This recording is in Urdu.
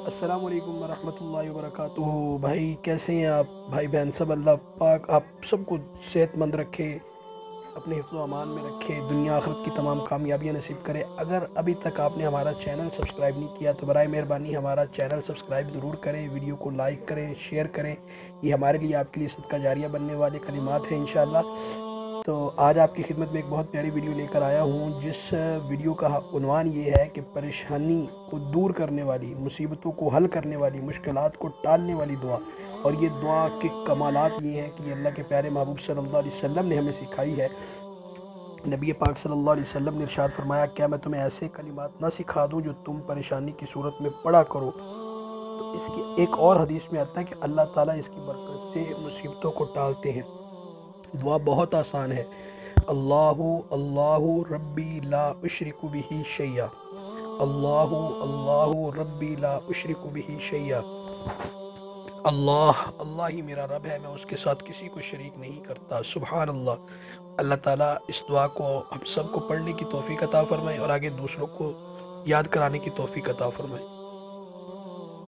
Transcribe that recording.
السلام علیکم ورحمۃ اللہ وبرکاتہ۔ بھائی کیسے ہیں آپ؟ بھائی بہن سب اللہ پاک آپ سب کو صحت مند رکھے، اپنے حفظ و امان میں رکھے، دنیا آخرت کی تمام کامیابیاں نصیب کرے۔ اگر ابھی تک آپ نے ہمارا چینل سبسکرائب نہیں کیا تو برائے مہربانی ہمارا چینل سبسکرائب ضرور کریں، ویڈیو کو لائک کریں، شیئر کریں۔ یہ ہمارے لیے آپ کے لیے صدقہ جاریہ بننے والے کلمات ہیں انشاءاللہ۔ تو آج آپ کی خدمت میں ایک بہت پیاری ویڈیو لے کر آیا ہوں، جس ویڈیو کا عنوان یہ ہے کہ پریشانی کو دور کرنے والی، مصیبتوں کو حل کرنے والی، مشکلات کو ٹالنے والی دعا۔ اور یہ دعا کے کمالات یہ ہیں کہ یہ اللہ کے پیارے محبوب صلی اللہ علیہ وسلم نے ہمیں سکھائی ہے۔ نبی پاک صلی اللہ علیہ وسلم نے ارشاد فرمایا، کیا میں تمہیں ایسے کلمات نہ سکھا دوں جو تم پریشانی کی صورت میں پڑھا کرو؟ تو اس کی ایک اور حدیث میں آتا ہے کہ اللہ تعالیٰ اس کی برکت سے مصیبتوں کو ٹالتے ہیں۔ دعا بہت آسان ہے۔ اللہ اللہ ربی لا اشرک بہ شیئا، اللہ اللہ ربی لا اشرک بہ شیئا۔ اللہ اللہ ہی میرا رب ہے، میں اس کے ساتھ کسی کو شریک نہیں کرتا۔ سبحان اللہ۔ اللہ تعالیٰ اس دعا کو ہم سب کو پڑھنے کی توفیق عطا فرمائے اور آگے دوسروں کو یاد کرانے کی توفیق عطا فرمائے۔